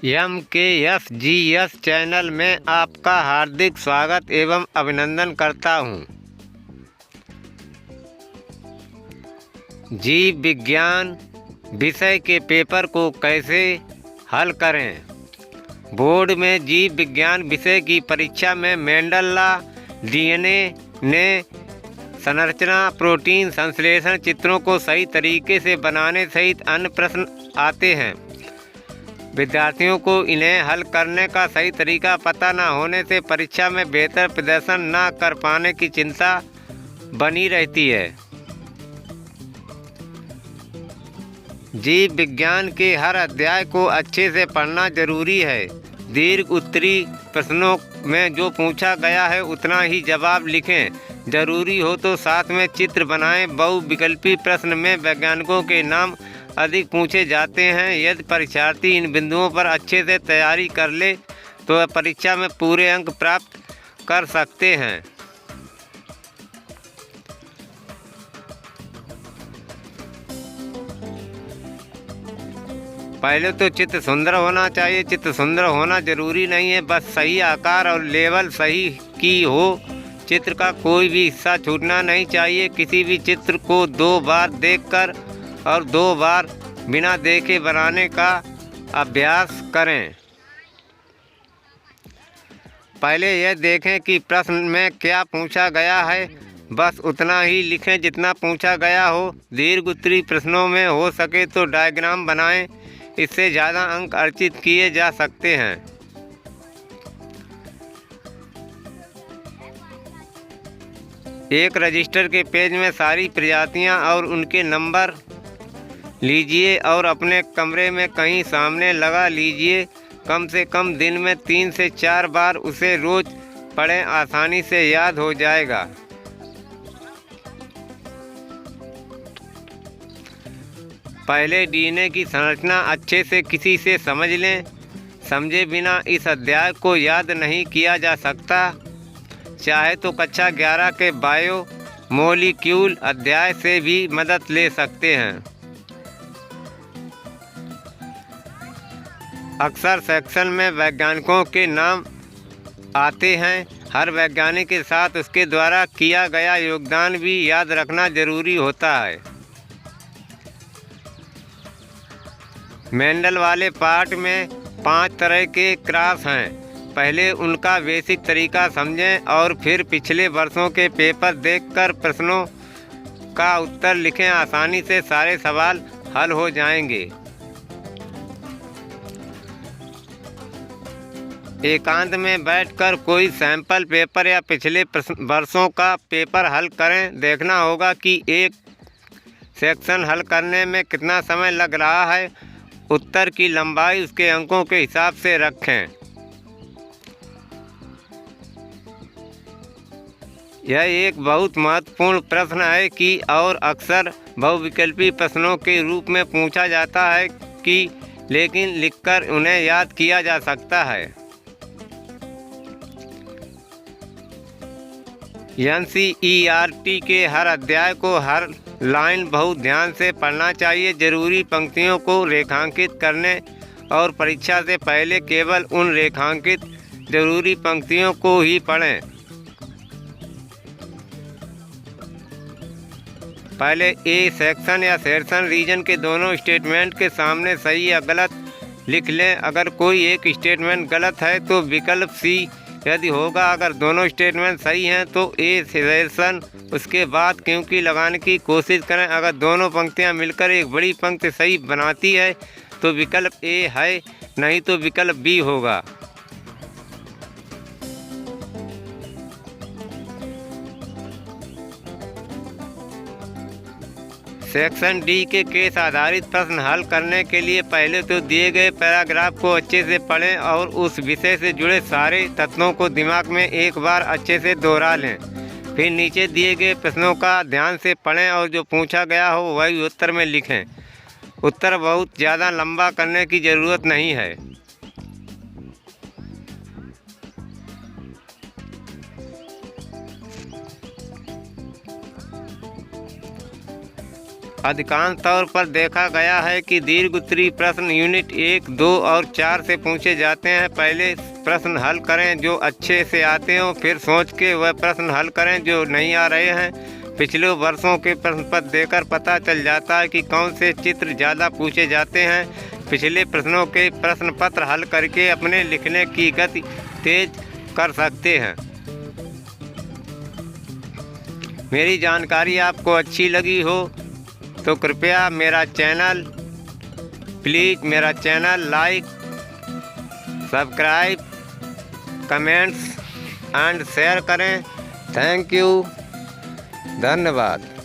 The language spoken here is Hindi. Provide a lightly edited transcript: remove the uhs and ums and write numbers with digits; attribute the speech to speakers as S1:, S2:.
S1: MKSGS चैनल में आपका हार्दिक स्वागत एवं अभिनंदन करता हूँ। जीव विज्ञान विषय के पेपर को कैसे हल करें। बोर्ड में जीव विज्ञान विषय की परीक्षा में मेंडल लॉ, DNA ने संरचना, प्रोटीन संश्लेषण चित्रों को सही तरीके से बनाने सहित अन्य प्रश्न आते हैं। विद्यार्थियों को इन्हें हल करने का सही तरीका पता न होने से परीक्षा में बेहतर प्रदर्शन न कर पाने की चिंता बनी रहती है। जीव विज्ञान के हर अध्याय को अच्छे से पढ़ना जरूरी है। दीर्घ उत्तरी प्रश्नों में जो पूछा गया है उतना ही जवाब लिखें। जरूरी हो तो साथ में चित्र बनाएं। बहुविकल्पी प्रश्न में वैज्ञानिकों के नाम अधिक पूछे जाते हैं। यदि परीक्षार्थी इन बिंदुओं पर अच्छे से तैयारी कर ले तो वह परीक्षा में पूरे अंक प्राप्त कर सकते हैं। पहले तो चित्र सुंदर होना चाहिए। चित्र सुंदर होना जरूरी नहीं है, बस सही आकार और लेवल सही की हो। चित्र का कोई भी हिस्सा छूटना नहीं चाहिए। किसी भी चित्र को 2 बार देखकर और 2 बार बिना देखे बनाने का अभ्यास करें। पहले यह देखें कि प्रश्न में क्या पूछा गया है, बस उतना ही लिखें जितना पूछा गया हो। दीर्घ उत्तरी प्रश्नों में हो सके तो डायग्राम बनाएं, इससे ज़्यादा अंक अर्जित किए जा सकते हैं। एक रजिस्टर के पेज में सारी प्रजातियां और उनके नंबर लीजिए और अपने कमरे में कहीं सामने लगा लीजिए। कम से कम दिन में 3 से 4 बार उसे रोज़ पढ़ें, आसानी से याद हो जाएगा। पहले DNA की संरचना अच्छे से किसी से समझ लें। समझे बिना इस अध्याय को याद नहीं किया जा सकता। चाहे तो कक्षा 11 के बायो मॉलिक्यूल अध्याय से भी मदद ले सकते हैं। अक्सर सेक्शन में वैज्ञानिकों के नाम आते हैं। हर वैज्ञानिक के साथ उसके द्वारा किया गया योगदान भी याद रखना जरूरी होता है। मेंडल वाले पार्ट में 5 तरह के क्रॉस हैं। पहले उनका बेसिक तरीका समझें और फिर पिछले वर्षों के पेपर देखकर प्रश्नों का उत्तर लिखें। आसानी से सारे सवाल हल हो जाएंगे। एकांत में बैठकर कोई सैंपल पेपर या पिछले वर्षों का पेपर हल करें। देखना होगा कि एक सेक्शन हल करने में कितना समय लग रहा है। उत्तर की लंबाई उसके अंकों के हिसाब से रखें। यह एक बहुत महत्वपूर्ण प्रश्न है कि और अक्सर बहुविकल्पी प्रश्नों के रूप में पूछा जाता है कि लेकिन लिखकर उन्हें याद किया जा सकता है। NCERT के हर अध्याय को हर लाइन बहुत ध्यान से पढ़ना चाहिए। जरूरी पंक्तियों को रेखांकित करने और परीक्षा से पहले केवल उन रेखांकित जरूरी पंक्तियों को ही पढ़ें। पहले ए सेक्शन या सेक्शन रीजन के दोनों स्टेटमेंट के सामने सही या गलत लिख लें। अगर कोई एक स्टेटमेंट गलत है तो विकल्प C यदि होगा। अगर दोनों स्टेटमेंट सही हैं तो ए सेक्शन उसके बाद क्योंकि लगाने की कोशिश करें। अगर दोनों पंक्तियां मिलकर एक बड़ी पंक्ति सही बनाती है तो विकल्प A है, नहीं तो विकल्प B होगा। सेक्शन D के केस आधारित प्रश्न हल करने के लिए पहले तो दिए गए पैराग्राफ को अच्छे से पढ़ें और उस विषय से जुड़े सारे तत्वों को दिमाग में एक बार अच्छे से दोहरा लें। फिर नीचे दिए गए प्रश्नों का ध्यान से पढ़ें और जो पूछा गया हो वही उत्तर में लिखें। उत्तर बहुत ज़्यादा लंबा करने की ज़रूरत नहीं है। अधिकांश तौर पर देखा गया है कि दीर्घ उत्तरीय प्रश्न यूनिट 1, 2 और 4 से पूछे जाते हैं। पहले प्रश्न हल करें जो अच्छे से आते हों, फिर सोच के वह प्रश्न हल करें जो नहीं आ रहे हैं। पिछले वर्षों के प्रश्न पत्र देखकर पता चल जाता है कि कौन से चित्र ज़्यादा पूछे जाते हैं। पिछले प्रश्नों के प्रश्न पत्र हल करके अपने लिखने की गति तेज कर सकते हैं। मेरी जानकारी आपको अच्छी लगी हो तो कृपया मेरा channel like, subscribe, comments and share करें। थैंक यू, धन्यवाद।